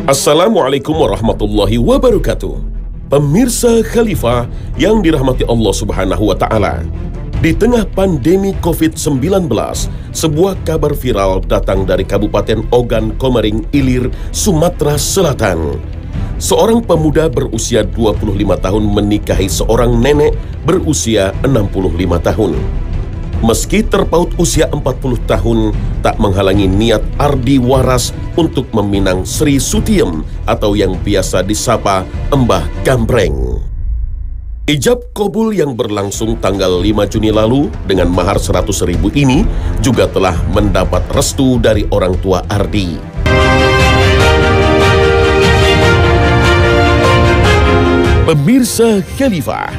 Assalamualaikum warahmatullahi wabarakatuh. Pemirsa Khalifah yang dirahmati Allah Subhanahu wa Ta'ala, di tengah pandemi COVID-19, sebuah kabar viral datang dari Kabupaten Ogan Komering Ilir, Sumatera Selatan. Seorang pemuda berusia 25 tahun menikahi seorang nenek berusia 65 tahun. Meski terpaut usia 40 tahun, tak menghalangi niat Ardi Waras untuk meminang Sri Sutiem atau yang biasa disapa Mbah Gambreng. Ijab kabul yang berlangsung tanggal 5 Juni lalu dengan mahar 100.000 ini juga telah mendapat restu dari orang tua Ardi. Pemirsa Khalifah,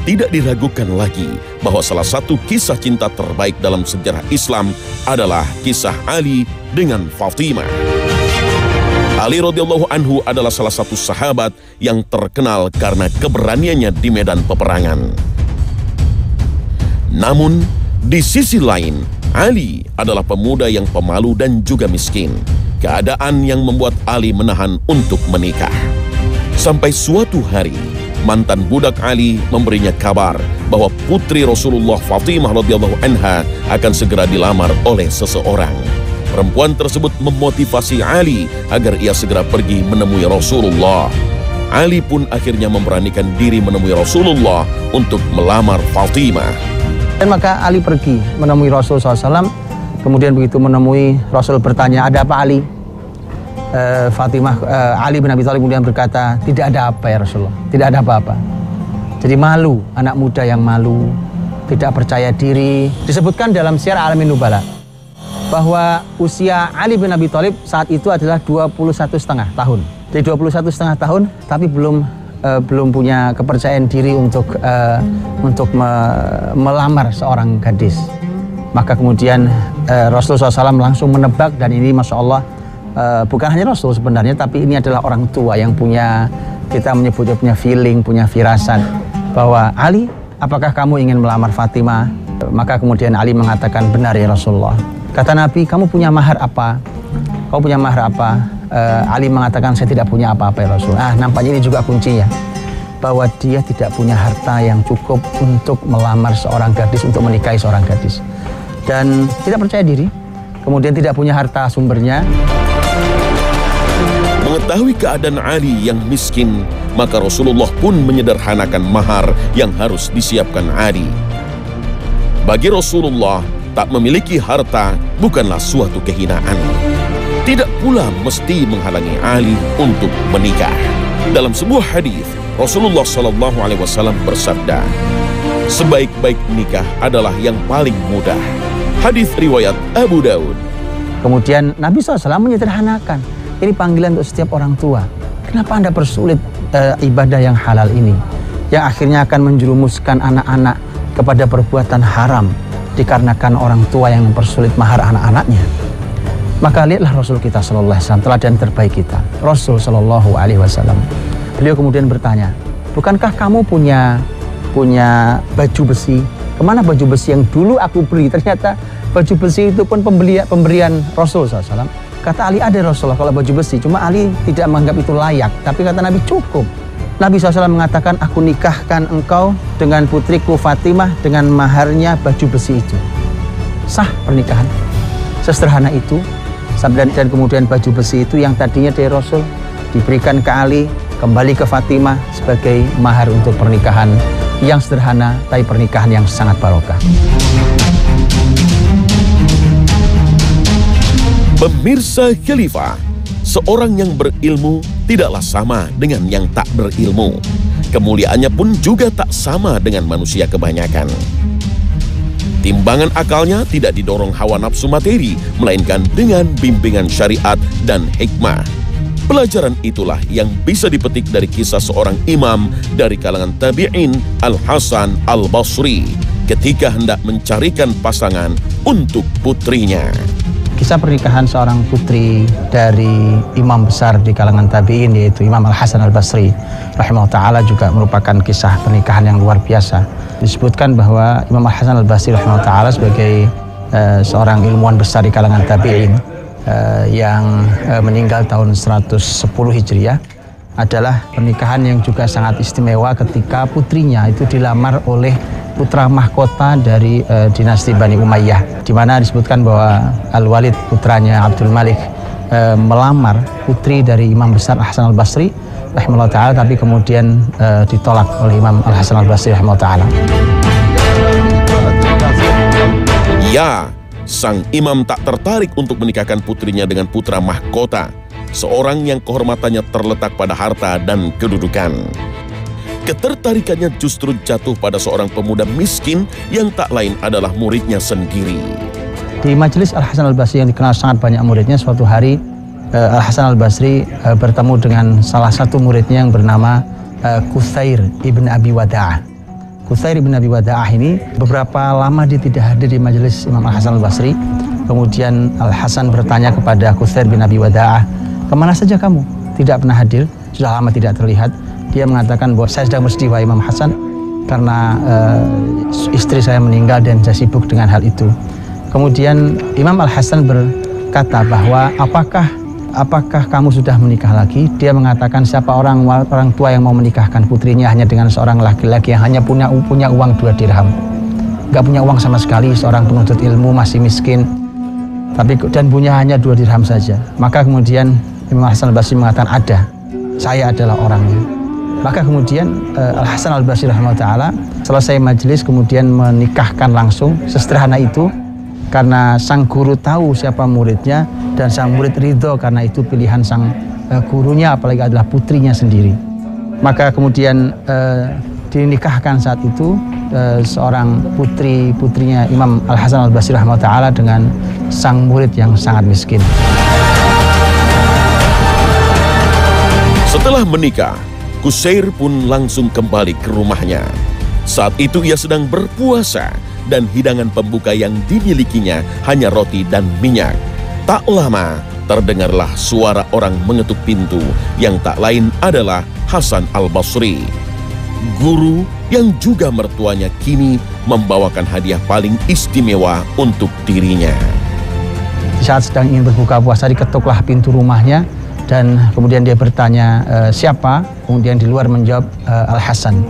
tidak diragukan lagi bahwa salah satu kisah cinta terbaik dalam sejarah Islam adalah kisah Ali dengan Fatimah. Ali radhiyallahu anhu adalah salah satu sahabat yang terkenal karena keberaniannya di medan peperangan. Namun, di sisi lain, Ali adalah pemuda yang pemalu dan juga miskin. Keadaan yang membuat Ali menahan untuk menikah. Sampai suatu hari, mantan budak Ali memberinya kabar bahwa putri Rasulullah Fatimah radhiyallahu anha akan segera dilamar oleh seseorang. Perempuan tersebut memotivasi Ali agar ia segera pergi menemui Rasulullah. Ali pun akhirnya memberanikan diri menemui Rasulullah untuk melamar Fatimah. Dan maka Ali pergi menemui Rasul SAW. Kemudian begitu menemui, Rasul bertanya, "Ada apa Ali?" Ali bin Abi Thalib kemudian berkata, "Tidak ada apa ya Rasulullah, tidak ada apa-apa." Jadi malu, anak muda yang malu, tidak percaya diri. Disebutkan dalam Syiar Alamin Nubala bahwa usia Ali bin Abi Thalib saat itu adalah 21,5 tahun. Jadi 21,5 tahun, tapi belum punya kepercayaan diri untuk melamar seorang gadis. Maka kemudian Rasulullah SAW langsung menebak, dan ini Masya Allah, bukan hanya Rasul sebenarnya, tapi ini adalah orang tua yang punya, kita menyebutnya punya feeling, punya firasat bahwa Ali, apakah kamu ingin melamar Fatimah? Maka kemudian Ali mengatakan, "Benar ya Rasulullah." Kata Nabi, "Kamu punya mahar apa? Kau punya mahar apa?" Ali mengatakan, "Saya tidak punya apa-apa ya Rasulullah." Nampaknya ini juga kuncinya, bahwa dia tidak punya harta yang cukup untuk melamar seorang gadis, untuk menikahi seorang gadis, dan tidak percaya diri, kemudian tidak punya harta sumbernya. Mengetahui keadaan Ali yang miskin, maka Rasulullah pun menyederhanakan mahar yang harus disiapkan Ali. Bagi Rasulullah, tak memiliki harta bukanlah suatu kehinaan. Tidak pula mesti menghalangi Ali untuk menikah. Dalam sebuah hadis, Rasulullah SAW bersabda, "Sebaik-baik nikah adalah yang paling mudah." Hadis riwayat Abu Daud. Kemudian Nabi SAW menyederhanakan. Ini panggilan untuk setiap orang tua. Kenapa Anda persulit ibadah yang halal ini, yang akhirnya akan menjerumuskan anak-anak kepada perbuatan haram dikarenakan orang tua yang mempersulit mahar anak-anaknya? Maka lihatlah Rasul kita sallallahu alaihi wasallam, teladan terbaik kita, Rasul sallallahu alaihi wasallam. Beliau kemudian bertanya, "Bukankah kamu punya baju besi? Kemana baju besi yang dulu aku beli?" Ternyata baju besi itu pun pemberian Rasul SAW. Kata Ali, "Ada Rasulullah kalau baju besi." Cuma Ali tidak menganggap itu layak. Tapi kata Nabi, cukup. Nabi SAW mengatakan, "Aku nikahkan engkau dengan putriku Fatimah dengan maharnya baju besi itu." Sah pernikahan. Sesederhana itu. Dan kemudian baju besi itu yang tadinya dari Rasul diberikan ke Ali, kembali ke Fatimah sebagai mahar untuk pernikahan yang sederhana, tapi pernikahan yang sangat barokah. Pemirsa Khalifah, seorang yang berilmu tidaklah sama dengan yang tak berilmu. Kemuliaannya pun juga tak sama dengan manusia kebanyakan. Timbangan akalnya tidak didorong hawa nafsu materi, melainkan dengan bimbingan syariat dan hikmah. Pelajaran itulah yang bisa dipetik dari kisah seorang imam dari kalangan tabi'in, Al-Hasan Al-Basri, ketika hendak mencarikan pasangan untuk putrinya. Kisah pernikahan seorang putri dari imam besar di kalangan tabi'in, yaitu Imam Al-Hasan Al-Basri rahimahullah ta'ala, juga merupakan kisah pernikahan yang luar biasa. Disebutkan bahwa Imam Al-Hasan Al-Basri rahimahullah ta'ala sebagai seorang ilmuwan besar di kalangan tabi'in, yang meninggal tahun 110 Hijriah, adalah pernikahan yang juga sangat istimewa ketika putrinya itu dilamar oleh putra mahkota dari dinasti Bani Umayyah, di mana disebutkan bahwa Al-Walid putranya Abdul Malik melamar putri dari Imam besar Al-Hasan Al-Basri rahimahullah ta'ala, tapi kemudian ditolak oleh Imam Al-Hasan Al-Basri rahimahullah ta'ala. Ya, sang imam tak tertarik untuk menikahkan putrinya dengan putra mahkota, seorang yang kehormatannya terletak pada harta dan kedudukan. Ketertarikannya justru jatuh pada seorang pemuda miskin yang tak lain adalah muridnya sendiri. Di majelis Al-Hasan Al-Basri yang dikenal sangat banyak muridnya, suatu hari Al-Hasan Al-Basri bertemu dengan salah satu muridnya yang bernama Quthair ibn Abi Wada'ah. Quthair ibn Abi Wada'ah ini beberapa lama dia tidak hadir di majelis Imam Al-Hasan Al-Basri. Kemudian Al-Hasan bertanya kepada Quthair bin Abi Wada'ah, "Kemana saja kamu? Tidak pernah hadir, sudah lama tidak terlihat." Dia mengatakan bahwa saya sedang bersedih, wahai Imam Hasan, karena istri saya meninggal dan saya sibuk dengan hal itu. Kemudian Imam Al-Hasan berkata bahwa apakah kamu sudah menikah lagi? Dia mengatakan, siapa orang tua yang mau menikahkan putrinya hanya dengan seorang laki-laki yang hanya punya uang 2 dirham. Gak punya uang sama sekali, seorang penuntut ilmu, masih miskin, dan punya hanya 2 dirham saja. Maka kemudian Imam Hasan Al-Basri mengatakan, ada, saya adalah orangnya. Maka kemudian Al-Hasan Al-Basri rahimahullah ta'ala selesai majelis kemudian menikahkan langsung sesederhana itu, karena sang guru tahu siapa muridnya dan sang murid ridho karena itu pilihan sang gurunya, apalagi adalah putrinya sendiri. Maka kemudian dinikahkan saat itu seorang putrinya Imam Al-Hasan Al-Basri rahimahullah ta'ala dengan sang murid yang sangat miskin. Setelah menikah, Quthair pun langsung kembali ke rumahnya. Saat itu ia sedang berpuasa dan hidangan pembuka yang dimilikinya hanya roti dan minyak. Tak lama terdengarlah suara orang mengetuk pintu yang tak lain adalah Hasan Al-Basri, guru yang juga mertuanya kini membawakan hadiah paling istimewa untuk dirinya. Di saat sedang ingin berbuka puasa diketuklah pintu rumahnya dan kemudian dia bertanya, siapa? Kemudian di luar menjawab Al-Hasan.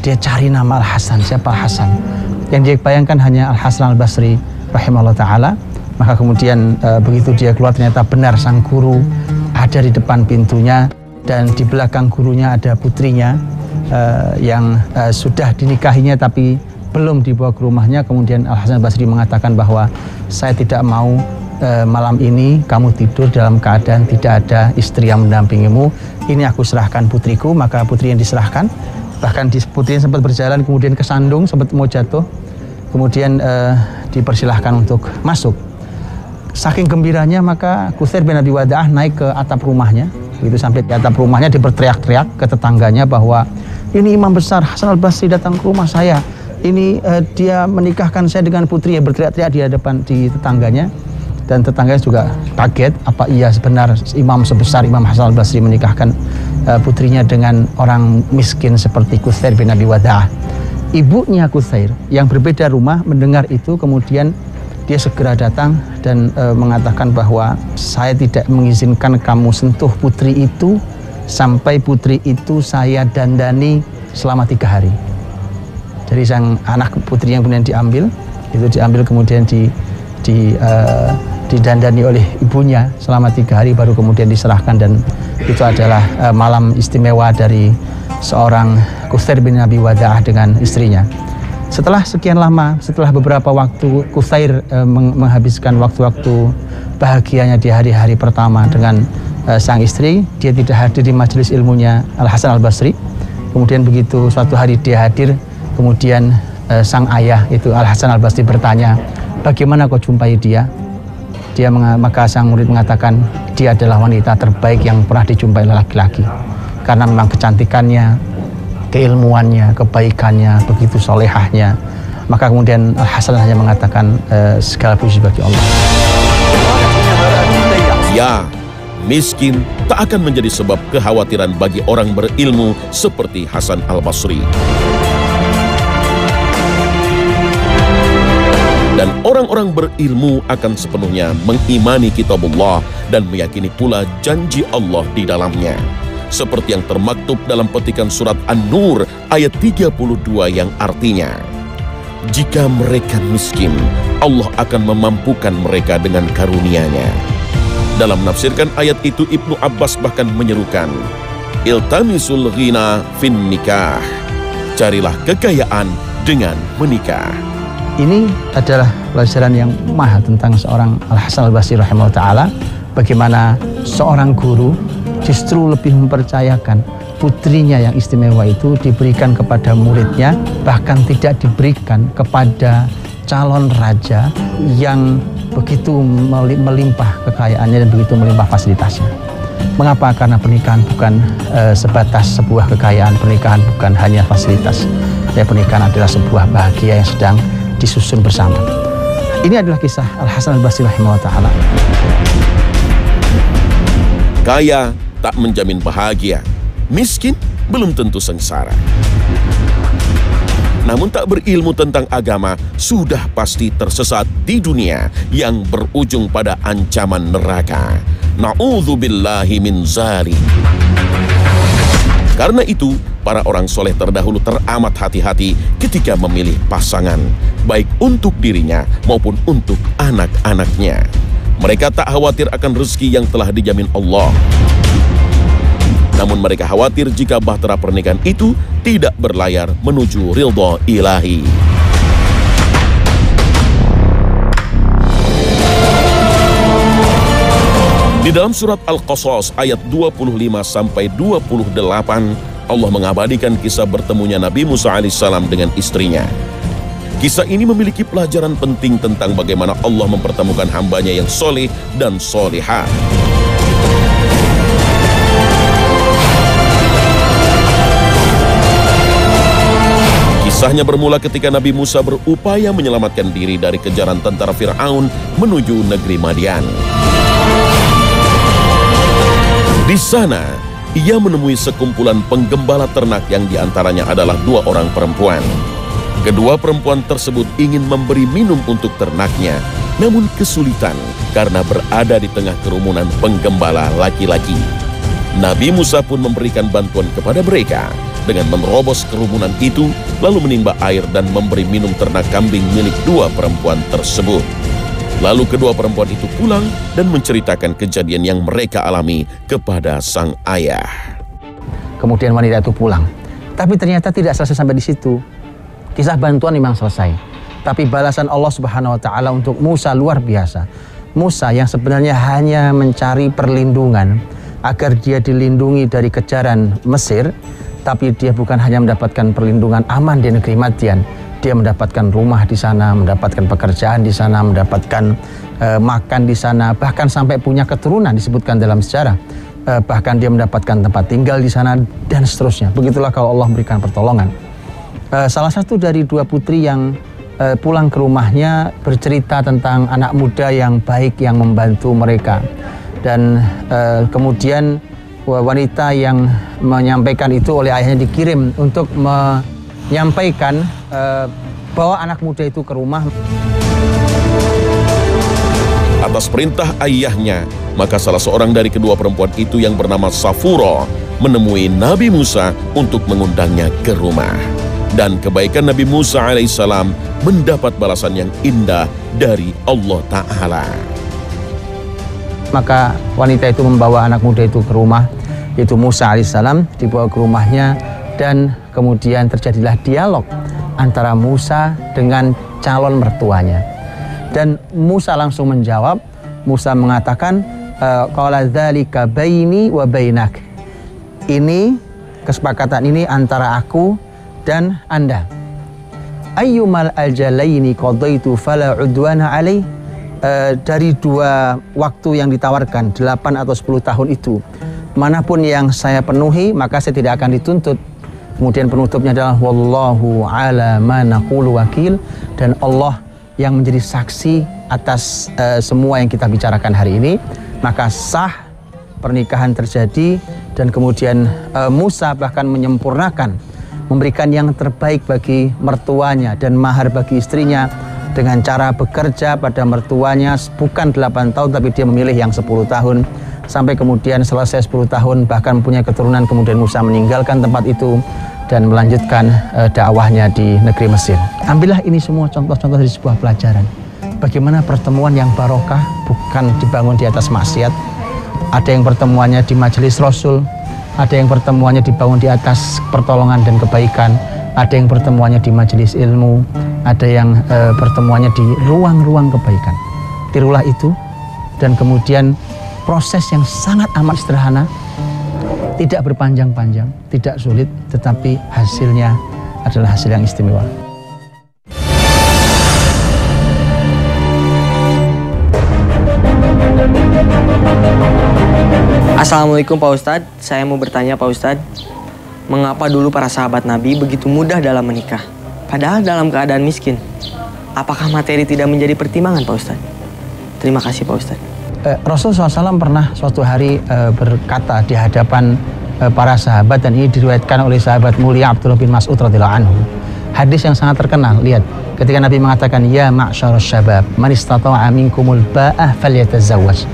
Dia cari nama Al-Hasan, siapa Al-Hasan? Yang dia bayangkan hanya Al-Hasan Al-Basri rahimahullah ta'ala. Maka kemudian begitu dia keluar, ternyata benar sang guru ada di depan pintunya, dan di belakang gurunya ada putrinya yang sudah dinikahinya tapi belum dibawa ke rumahnya. Kemudian Al-Hasan Al-Basri mengatakan bahwa saya tidak mau malam ini kamu tidur dalam keadaan tidak ada istri yang mendampingimu. Ini aku serahkan putriku. Maka putri yang diserahkan, bahkan putri yang sempat berjalan kemudian kesandung, sempat mau jatuh, kemudian dipersilahkan untuk masuk. Saking gembiranya maka Quthair bin Abi Wada'ah naik ke atap rumahnya. Begitu sampai di atap rumahnya dia berteriak-teriak ke tetangganya bahwa ini imam besar Hasan Al-Basri datang ke rumah saya. Ini dia menikahkan saya dengan putri. Berteriak-teriak di hadapan di tetangganya. Dan tetangganya juga kaget, apa iya sebenar imam sebesar Imam Hasan Al-Basri menikahkan putrinya dengan orang miskin seperti Quthair bin Abi Wada'ah. Ibunya Quthair yang berbeda rumah mendengar itu, kemudian dia segera datang dan mengatakan bahwa saya tidak mengizinkan kamu sentuh putri itu sampai putri itu saya dandani selama 3 hari. Jadi sang anak putri yang kemudian diambil kemudian didandani oleh ibunya selama 3 hari baru kemudian diserahkan, dan itu adalah malam istimewa dari seorang Quthair bin Abi Wada'ah dengan istrinya. Setelah sekian lama, setelah beberapa waktu Quthair menghabiskan waktu-waktu bahagianya di hari-hari pertama dengan sang istri, dia tidak hadir di majelis ilmunya Al-Hasan Al-Basri. Kemudian begitu suatu hari dia hadir, kemudian sang ayah itu Al-Hasan Al-Basri bertanya, bagaimana kau jumpai dia? Maka sang murid mengatakan, dia adalah wanita terbaik yang pernah dijumpai oleh laki-laki. Karena memang kecantikannya, keilmuannya, kebaikannya, begitu solehahnya. Maka kemudian Al-Hasan hanya mengatakan, segala puji bagi Allah. Ya, miskin tak akan menjadi sebab kekhawatiran bagi orang berilmu seperti Hasan Al-Basri. Dan Orang-orang berilmu akan sepenuhnya mengimani kitabullah dan meyakini pula janji Allah di dalamnya. Seperti yang termaktub dalam petikan surat An-Nur ayat 32 yang artinya, jika mereka miskin, Allah akan memampukan mereka dengan karunia-Nya. Dalam menafsirkan ayat itu, Ibnu Abbas bahkan menyerukan, iltamisul ghina fin nikah, carilah kekayaan dengan menikah. Ini adalah pelajaran yang mahal tentang seorang Al-Hasan Al-Basri rahimahullah ta'ala, bagaimana seorang guru justru lebih mempercayakan putrinya yang istimewa itu diberikan kepada muridnya, bahkan tidak diberikan kepada calon raja yang begitu melimpah kekayaannya dan begitu melimpah fasilitasnya. Mengapa? Karena pernikahan bukan sebatas sebuah kekayaan, pernikahan bukan hanya fasilitas. Ya, pernikahan adalah sebuah bahagia yang sedang disusun bersama. Ini adalah kisah Al-Hasan Al-Basri rahimahullah ta'ala. Kaya tak menjamin bahagia, miskin belum tentu sengsara. Namun tak berilmu tentang agama sudah pasti tersesat di dunia yang berujung pada ancaman neraka. Na'udzubillahi min zalik. Karena itu, para orang soleh terdahulu teramat hati-hati ketika memilih pasangan, baik untuk dirinya maupun untuk anak-anaknya. Mereka tak khawatir akan rezeki yang telah dijamin Allah. Namun mereka khawatir jika bahtera pernikahan itu tidak berlayar menuju ridha ilahi. Di dalam surat Al-Qasas ayat 25-28, Allah mengabadikan kisah bertemunya Nabi Musa alaihissalam dengan istrinya. Kisah ini memiliki pelajaran penting tentang bagaimana Allah mempertemukan hambanya yang soleh dan solehah. Kisahnya bermula ketika Nabi Musa berupaya menyelamatkan diri dari kejaran tentara Fir'aun menuju negeri Madian. Di sana, ia menemui sekumpulan penggembala ternak yang diantaranya adalah 2 orang perempuan. Kedua perempuan tersebut ingin memberi minum untuk ternaknya, namun kesulitan karena berada di tengah kerumunan penggembala laki-laki. Nabi Musa pun memberikan bantuan kepada mereka dengan menerobos kerumunan itu, lalu menimba air dan memberi minum ternak kambing milik 2 perempuan tersebut. Lalu kedua perempuan itu pulang dan menceritakan kejadian yang mereka alami kepada sang ayah. Kemudian wanita itu pulang. Tapi ternyata tidak selesai sampai di situ. Kisah bantuan memang selesai. Tapi balasan Allah Subhanahu wa ta'ala untuk Musa luar biasa. Musa yang sebenarnya hanya mencari perlindungan agar dia dilindungi dari kejaran Mesir, tapi dia bukan hanya mendapatkan perlindungan aman di negeri Madian. Dia mendapatkan rumah di sana, mendapatkan pekerjaan di sana, mendapatkan makan di sana, bahkan sampai punya keturunan disebutkan dalam sejarah. Bahkan dia mendapatkan tempat tinggal di sana dan seterusnya. Begitulah kalau Allah memberikan pertolongan. Salah satu dari 2 putri yang pulang ke rumahnya bercerita tentang anak muda yang baik yang membantu mereka. Dan kemudian wanita yang menyampaikan itu oleh ayahnya dikirim untuk menyampaikan bawa anak muda itu ke rumah. Atas perintah ayahnya, maka salah seorang dari kedua perempuan itu yang bernama Safura menemui Nabi Musa untuk mengundangnya ke rumah. Dan kebaikan Nabi Musa alaihissalam mendapat balasan yang indah dari Allah Ta'ala. Maka wanita itu membawa anak muda itu ke rumah, yaitu Musa alaihissalam, dibawa ke rumahnya, dan kemudian terjadilah dialog antara Musa dengan calon mertuanya. Dan Musa langsung menjawab. Musa mengatakan, qala dzalika baini wa bainak. Ini kesepakatan ini antara aku dan Anda. Ayyumal ajalaini qadaitu fala udwana alaih. Dari 2 waktu yang ditawarkan, 8 atau 10 tahun itu, manapun yang saya penuhi, maka saya tidak akan dituntut. Kemudian penutupnya adalah wallahu ala ma naqulu wakil, dan Allah yang menjadi saksi atas semua yang kita bicarakan hari ini. Maka sah pernikahan terjadi, dan kemudian Musa bahkan menyempurnakan, memberikan yang terbaik bagi mertuanya dan mahar bagi istrinya dengan cara bekerja pada mertuanya bukan 8 tahun tapi dia memilih yang 10 tahun sampai kemudian selesai 10 tahun bahkan punya keturunan, kemudian Musa meninggalkan tempat itu dan melanjutkan dakwahnya di negeri Mesir. Ambillah ini semua contoh-contoh dari sebuah pelajaran. Bagaimana pertemuan yang barokah bukan dibangun di atas maksiat. Ada yang pertemuannya di majelis Rasul, ada yang pertemuannya dibangun di atas pertolongan dan kebaikan, ada yang pertemuannya di majelis ilmu, ada yang pertemuannya di ruang-ruang kebaikan. Tirulah itu dan kemudian proses yang sangat amat sederhana, tidak berpanjang-panjang, tidak sulit, tetapi hasilnya adalah hasil yang istimewa. Assalamualaikum Pak Ustadz, saya mau bertanya Pak Ustadz, mengapa dulu para sahabat Nabi begitu mudah dalam menikah, padahal dalam keadaan miskin? Apakah materi tidak menjadi pertimbangan Pak Ustadz? Terima kasih Pak Ustadz. Rasulullah SAW pernah suatu hari berkata di hadapan para sahabat, dan ini diriwayatkan oleh sahabat mulia Abdullah bin Mas'ud radhiyallahu anhu. Hadis yang sangat terkenal, lihat, ketika Nabi mengatakan, ya ma'syarus syabab, man istata'a minkumul ba'ah falyatazawwaj.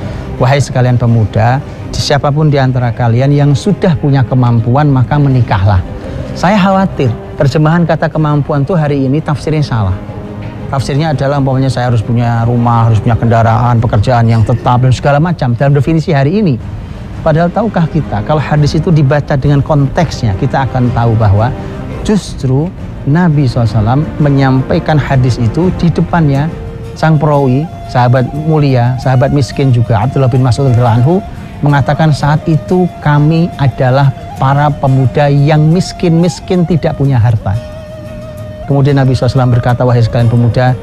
Wahai sekalian pemuda, siapapun di antara kalian yang sudah punya kemampuan maka menikahlah. Saya khawatir terjemahan kata kemampuan itu hari ini tafsirnya salah. Tafsirnya adalah umpamanya saya harus punya rumah, harus punya kendaraan, pekerjaan yang tetap dan segala macam dalam definisi hari ini. Padahal tahukah kita kalau hadis itu dibaca dengan konteksnya, kita akan tahu bahwa justru Nabi SAW menyampaikan hadis itu di depannya sang perawi, sahabat mulia, sahabat miskin juga Abdullah bin Mas'ud radhiyallahu anhu, mengatakan saat itu kami adalah para pemuda yang miskin-miskin tidak punya harta. Kemudian Nabi SAW berkata, wahai sekalian pemuda,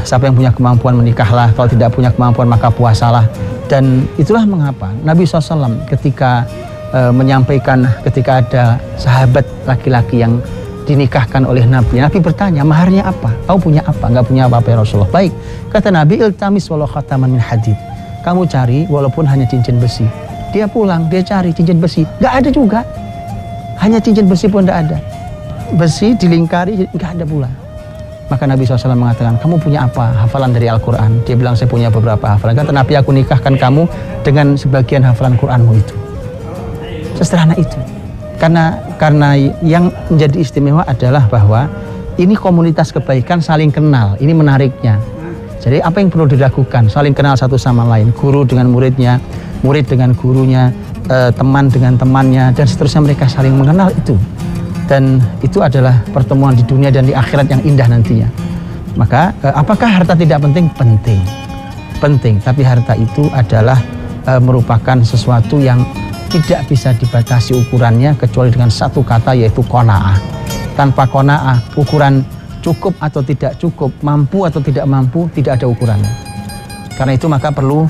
siapa yang punya kemampuan menikahlah, kalau tidak punya kemampuan maka puasalah. Dan itulah mengapa Nabi SAW ketika menyampaikan, ketika ada sahabat laki-laki yang dinikahkan oleh Nabi, Nabi bertanya, maharnya apa? Kau punya apa? Enggak punya apa-apa ya Rasulullah. Baik, kata Nabi, iltamis walau khataman min hadid. Kamu cari walaupun hanya cincin besi. Dia pulang, dia cari cincin besi, nggak ada juga. Hanya cincin besi pun nggak ada. Besi dilingkari, nggak ada pula. Maka Nabi SAW mengatakan, kamu punya apa? Hafalan dari Al-Quran. Dia bilang, saya punya beberapa hafalan. Kata Nabi, aku nikahkan kamu dengan sebagian hafalan Quranmu itu. Sesederhana itu. Karena yang menjadi istimewa adalah bahwa ini komunitas kebaikan saling kenal. Ini menariknya. Jadi apa yang perlu dilakukan? Saling kenal satu sama lain. Guru dengan muridnya, murid dengan gurunya, teman dengan temannya, dan seterusnya. Mereka saling mengenal itu. Dan itu adalah pertemuan di dunia dan di akhirat yang indah nantinya. Maka apakah harta tidak penting? Penting. Penting. Tapi harta itu adalah merupakan sesuatu yang tidak bisa dibatasi ukurannya kecuali dengan satu kata, yaitu qanaah. Tanpa qanaah, ukuran cukup atau tidak cukup, mampu atau tidak mampu, tidak ada ukurannya. Karena itu maka perlu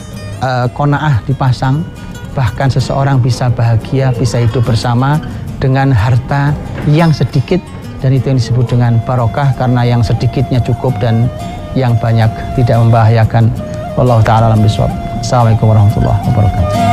qanaah dipasang. Bahkan seseorang bisa bahagia, bisa hidup bersama dengan harta yang sedikit, dan itu yang disebut dengan barokah, karena yang sedikitnya cukup dan yang banyak tidak membahayakan. Wallahu ta'ala alam bishawab. Assalamualaikum warahmatullahi wabarakatuh.